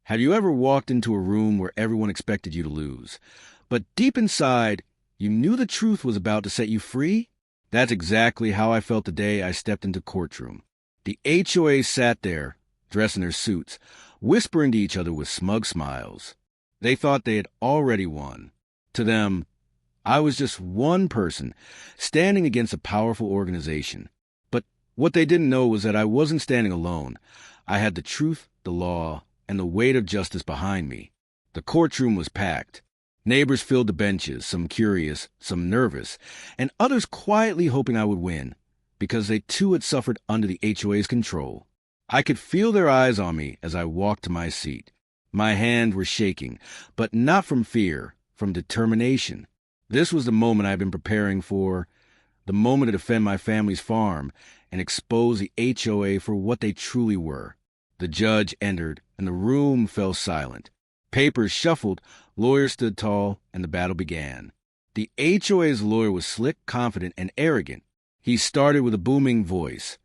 Have you ever walked into a room where everyone expected you to lose, but deep inside, you knew the truth was about to set you free? That's exactly how I felt the day I stepped into courtroom. The HOA sat there, dressed in their suits, whispering to each other with smug smiles. They thought they had already won. To them, I was just one person standing against a powerful organization. But what they didn't know was that I wasn't standing alone. I had the truth, the law, and the weight of justice behind me. The courtroom was packed. Neighbors filled the benches, some curious, some nervous, and others quietly hoping I would win, because they too had suffered under the HOA's control. I could feel their eyes on me as I walked to my seat. My hands were shaking, but not from fear, from determination. This was the moment I had been preparing for, the moment to defend my family's farm and expose the HOA for what they truly were. The judge entered, and the room fell silent. Papers shuffled, lawyers stood tall, and the battle began. The HOA's lawyer was slick, confident, and arrogant. He started with a booming voice,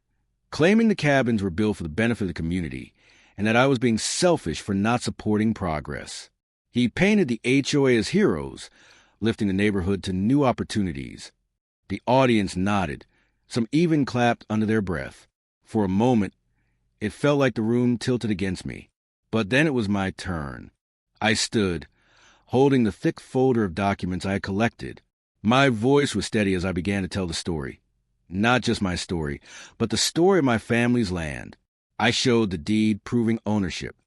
claiming the cabins were built for the benefit of the community, and that I was being selfish for not supporting progress. He painted the HOA as heroes, lifting the neighborhood to new opportunities. The audience nodded. Some even clapped under their breath. For a moment, it felt like the room tilted against me. But then it was my turn. I stood, holding the thick folder of documents I had collected. My voice was steady as I began to tell the story. Not just my story, but the story of my family's land. I showed the deed proving ownership.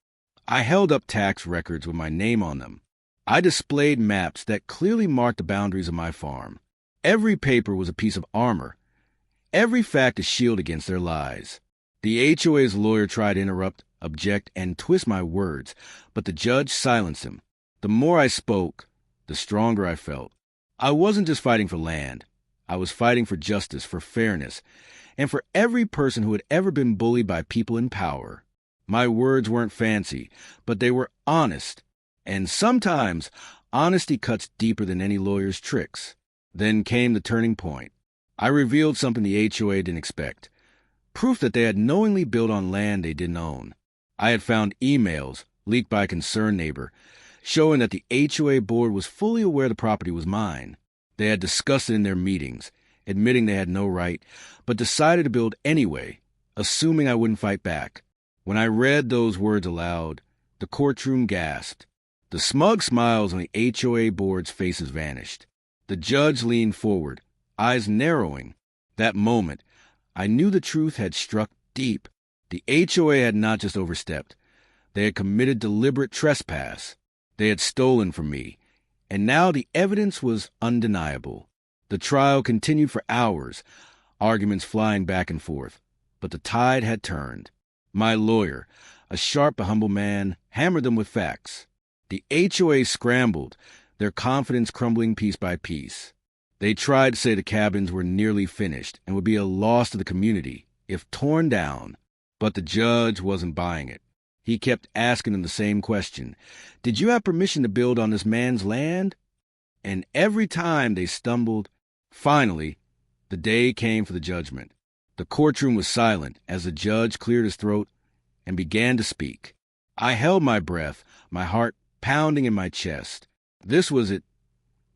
I held up tax records with my name on them. I displayed maps that clearly marked the boundaries of my farm. Every paper was a piece of armor. Every fact a shield against their lies. The HOA's lawyer tried to interrupt, object, and twist my words, but the judge silenced him. The more I spoke, the stronger I felt. I wasn't just fighting for land. I was fighting for justice, for fairness, and for every person who had ever been bullied by people in power. My words weren't fancy, but they were honest. And sometimes, honesty cuts deeper than any lawyer's tricks. Then came the turning point. I revealed something the HOA didn't expect. Proof that they had knowingly built on land they didn't own. I had found emails, leaked by a concerned neighbor, showing that the HOA board was fully aware the property was mine. They had discussed it in their meetings, admitting they had no right, but decided to build anyway, assuming I wouldn't fight back. When I read those words aloud, the courtroom gasped. The smug smiles on the HOA board's faces vanished. The judge leaned forward, eyes narrowing. That moment, I knew the truth had struck deep. The HOA had not just overstepped. They had committed deliberate trespass. They had stolen from me. And now the evidence was undeniable. The trial continued for hours, arguments flying back and forth. But the tide had turned. My lawyer, a sharp but humble man, hammered them with facts. The HOA scrambled, their confidence crumbling piece by piece. They tried to say the cabins were nearly finished and would be a loss to the community if torn down. But the judge wasn't buying it. He kept asking them the same question. Did you have permission to build on this man's land? And every time they stumbled, finally, the day came for the judgment. The courtroom was silent as the judge cleared his throat and began to speak. I held my breath, my heart pounding in my chest. This was it,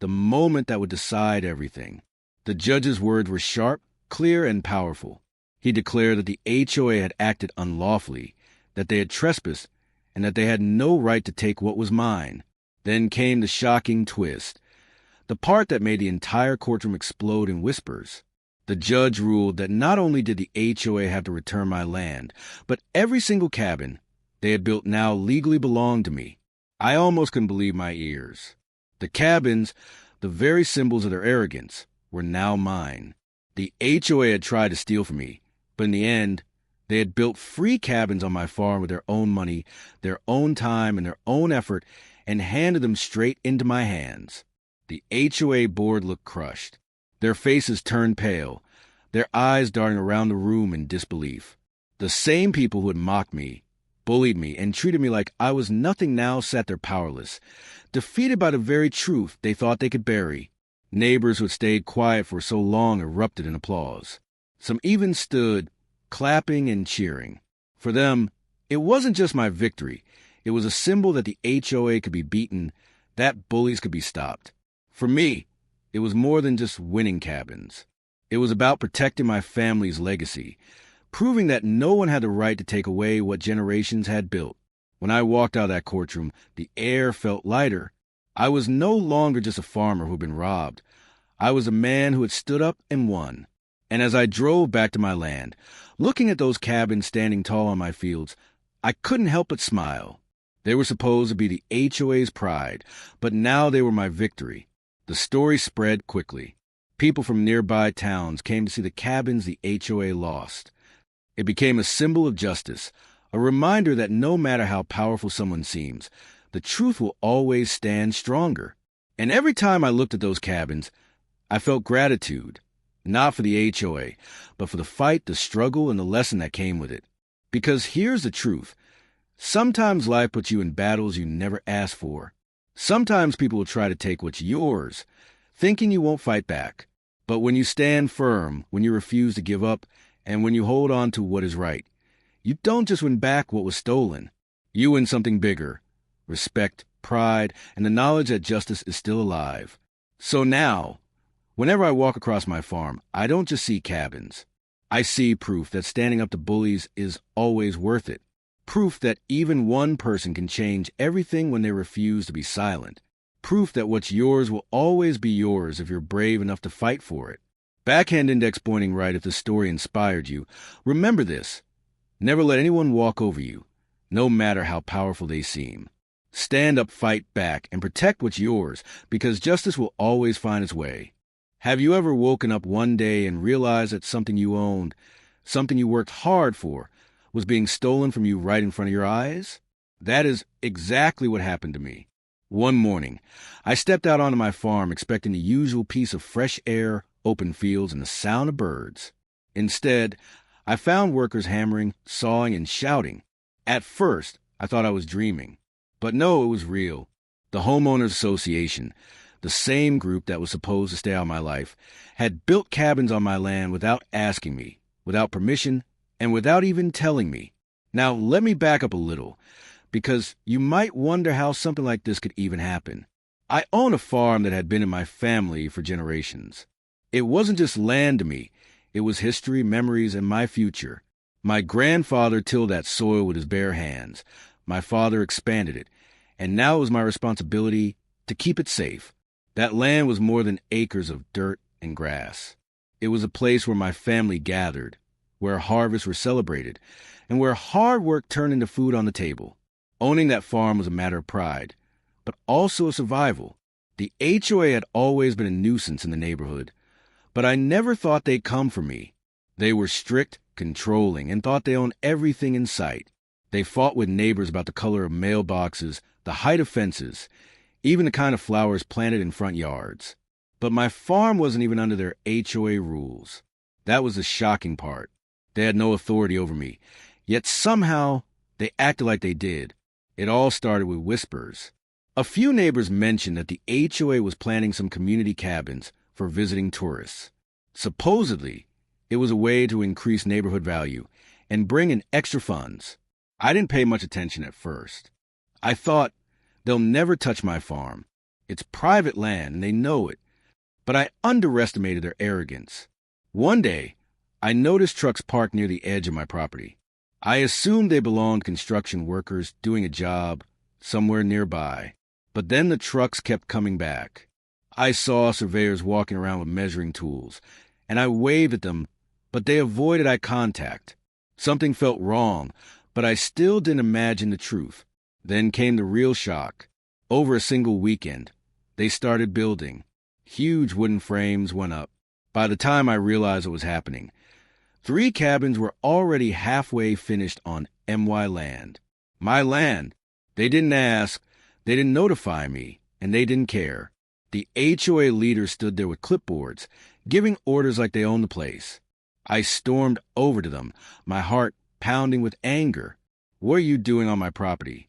the moment that would decide everything. The judge's words were sharp, clear, and powerful. He declared that the HOA had acted unlawfully, that they had trespassed, and that they had no right to take what was mine. Then came the shocking twist, the part that made the entire courtroom explode in whispers. The judge ruled that not only did the HOA have to return my land, but every single cabin they had built now legally belonged to me. I almost couldn't believe my ears. The cabins, the very symbols of their arrogance, were now mine. The HOA had tried to steal from me, but in the end, they had built free cabins on my farm with their own money, their own time, and their own effort, and handed them straight into my hands. The HOA board looked crushed. Their faces turned pale, their eyes darting around the room in disbelief. The same people who had mocked me, bullied me, and treated me like I was nothing now sat there powerless, defeated by the very truth they thought they could bury. Neighbors who had stayed quiet for so long erupted in applause. Some even stood, clapping and cheering. For them, it wasn't just my victory. It was a symbol that the HOA could be beaten, that bullies could be stopped. For me, it was more than just winning cabins. It was about protecting my family's legacy, proving that no one had the right to take away what generations had built. When I walked out of that courtroom, the air felt lighter. I was no longer just a farmer who had been robbed. I was a man who had stood up and won. And as I drove back to my land, looking at those cabins standing tall on my fields, I couldn't help but smile. They were supposed to be the HOA's pride, but now they were my victory. The story spread quickly. People from nearby towns came to see the cabins the HOA lost. It became a symbol of justice, a reminder that no matter how powerful someone seems, the truth will always stand stronger. And every time I looked at those cabins, I felt gratitude, not for the HOA, but for the fight, the struggle, and the lesson that came with it. Because here's the truth. Sometimes life puts you in battles you never asked for. Sometimes people will try to take what's yours, thinking you won't fight back. But when you stand firm, when you refuse to give up, and when you hold on to what is right, you don't just win back what was stolen. You win something bigger: respect, pride, and the knowledge that justice is still alive. So now, whenever I walk across my farm, I don't just see cabins. I see proof that standing up to bullies is always worth it. Proof that even one person can change everything when they refuse to be silent. Proof that what's yours will always be yours if you're brave enough to fight for it. Backhand index pointing right if the story inspired you. Remember this. Never let anyone walk over you, no matter how powerful they seem. Stand up, fight back, and protect what's yours, because justice will always find its way. Have you ever woken up one day and realized that something you owned, something you worked hard for, was being stolen from you right in front of your eyes? That is exactly what happened to me. One morning, I stepped out onto my farm expecting the usual peace of fresh air, open fields, and the sound of birds. Instead, I found workers hammering, sawing, and shouting. At first, I thought I was dreaming. But no, it was real. The Homeowners Association, the same group that was supposed to stay out of my life, had built cabins on my land without asking me, without permission, and without even telling me. Now, let me back up a little, because you might wonder how something like this could even happen. I own a farm that had been in my family for generations. It wasn't just land to me. It was history, memories, and my future. My grandfather tilled that soil with his bare hands. My father expanded it, and now it was my responsibility to keep it safe. That land was more than acres of dirt and grass. It was a place where my family gathered, where harvests were celebrated, and where hard work turned into food on the table. Owning that farm was a matter of pride, but also a survival. The HOA had always been a nuisance in the neighborhood, but I never thought they'd come for me. They were strict, controlling, and thought they owned everything in sight. They fought with neighbors about the color of mailboxes, the height of fences, even the kind of flowers planted in front yards. But my farm wasn't even under their HOA rules. That was the shocking part. They had no authority over me, yet somehow they acted like they did. It all started with whispers. A few neighbors mentioned that the HOA was planning some community cabins for visiting tourists. Supposedly, it was a way to increase neighborhood value and bring in extra funds. I didn't pay much attention at first. I thought, they'll never touch my farm. It's private land and they know it. But I underestimated their arrogance. One day, I noticed trucks parked near the edge of my property. I assumed they belonged to construction workers doing a job somewhere nearby. But then the trucks kept coming back. I saw surveyors walking around with measuring tools, and I waved at them, but they avoided eye contact. Something felt wrong, but I still didn't imagine the truth. Then came the real shock. Over a single weekend, they started building. Huge wooden frames went up. By the time I realized what was happening, 3 cabins were already halfway finished on MY land. My land. They didn't ask, they didn't notify me, and they didn't care. The HOA leaders stood there with clipboards, giving orders like they owned the place. I stormed over to them, my heart pounding with anger. What are you doing on my property?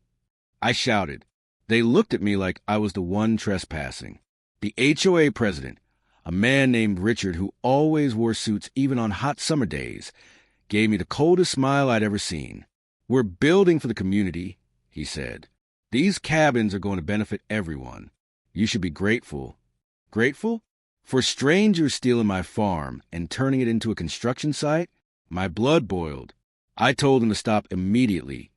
I shouted. They looked at me like I was the one trespassing. The HOA president, a man named Richard who always wore suits even on hot summer days, gave me the coldest smile I'd ever seen. We're building for the community, he said. "These cabins are going to benefit everyone. You should be grateful." Grateful? For strangers stealing my farm and turning it into a construction site? My blood boiled. I told them to stop immediately,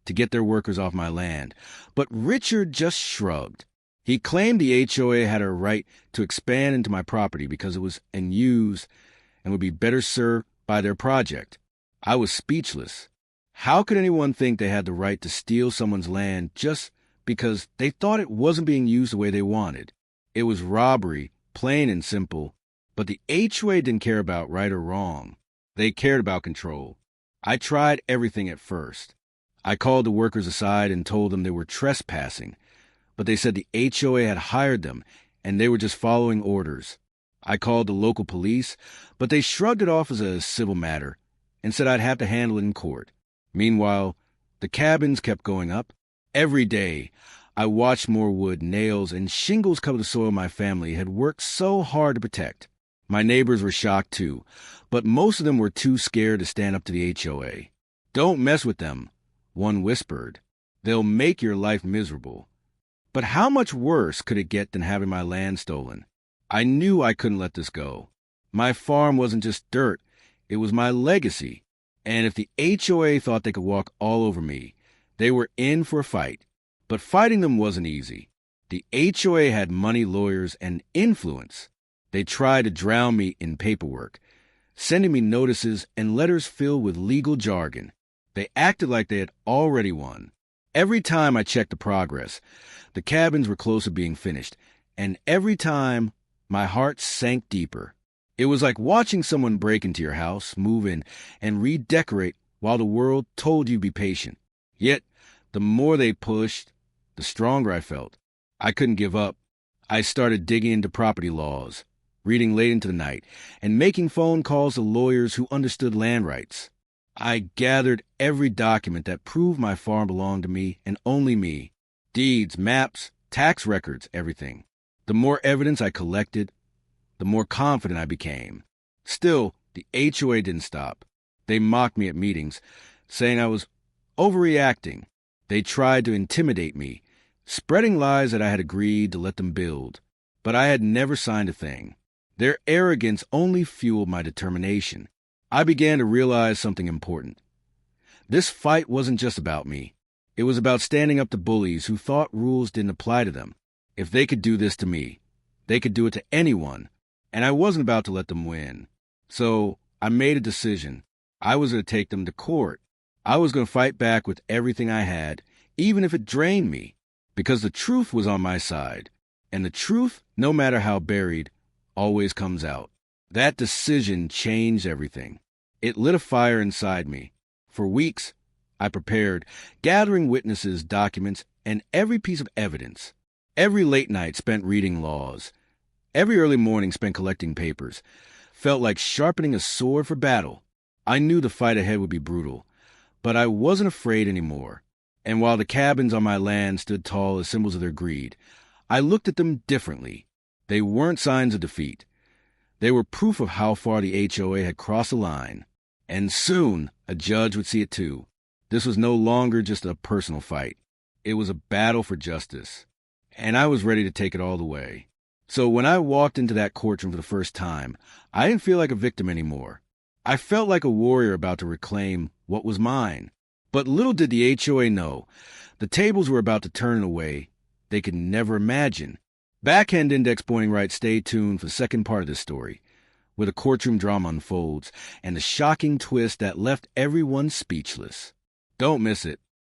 to get their workers off my land. But Richard just shrugged. He claimed the HOA had a right to expand into my property because it was unused and would be better served by their project. I was speechless. How could anyone think they had the right to steal someone's land just because they thought it wasn't being used the way they wanted? It was robbery, plain and simple, but the HOA didn't care about right or wrong. They cared about control. I tried everything at first. I called the workers aside and told them they were trespassing, but they said the HOA had hired them and they were just following orders. I called the local police, but they shrugged it off as a civil matter and said I'd have to handle it in court. Meanwhile, the cabins kept going up. Every day, I watched more wood, nails, and shingles cover the soil my family had worked so hard to protect. My neighbors were shocked too, but most of them were too scared to stand up to the HOA. "Don't mess with them," one whispered. "They'll make your life miserable." But how much worse could it get than having my land stolen? I knew I couldn't let this go. My farm wasn't just dirt, it was my legacy. And if the HOA thought they could walk all over me, they were in for a fight. But fighting them wasn't easy. The HOA had money, lawyers, and influence. They tried to drown me in paperwork, sending me notices and letters filled with legal jargon. They acted like they had already won. Every time I checked the progress, the cabins were close to being finished, and every time my heart sank deeper. It was like watching someone break into your house, move in, and redecorate while the world told you to be patient. Yet, the more they pushed, the stronger I felt. I couldn't give up. I started digging into property laws, reading late into the night, and making phone calls to lawyers who understood land rights. I gathered every document that proved my farm belonged to me and only me. Deeds, maps, tax records, everything. The more evidence I collected, the more confident I became. Still, the HOA didn't stop. They mocked me at meetings, saying I was overreacting. They tried to intimidate me, spreading lies that I had agreed to let them build. But I had never signed a thing. Their arrogance only fueled my determination. I began to realize something important. This fight wasn't just about me. It was about standing up to bullies who thought rules didn't apply to them. If they could do this to me, they could do it to anyone, and I wasn't about to let them win. So I made a decision. I was going to take them to court. I was going to fight back with everything I had, even if it drained me, because the truth was on my side, and the truth, no matter how buried, always comes out. That decision changed everything. It lit a fire inside me. For weeks, I prepared, gathering witnesses, documents, and every piece of evidence. Every late night spent reading laws. Every early morning spent collecting papers. Felt like sharpening a sword for battle. I knew the fight ahead would be brutal, but I wasn't afraid anymore. And while the cabins on my land stood tall as symbols of their greed, I looked at them differently. They weren't signs of defeat. They were proof of how far the HOA had crossed the line. And soon, a judge would see it too. This was no longer just a personal fight. It was a battle for justice. And I was ready to take it all the way. So when I walked into that courtroom for the first time, I didn't feel like a victim anymore. I felt like a warrior about to reclaim what was mine. But little did the HOA know, the tables were about to turn in a way they could never imagine. Backhand index pointing right, stay tuned for the second part of this story, where the courtroom drama unfolds and the shocking twist that left everyone speechless. Don't miss it.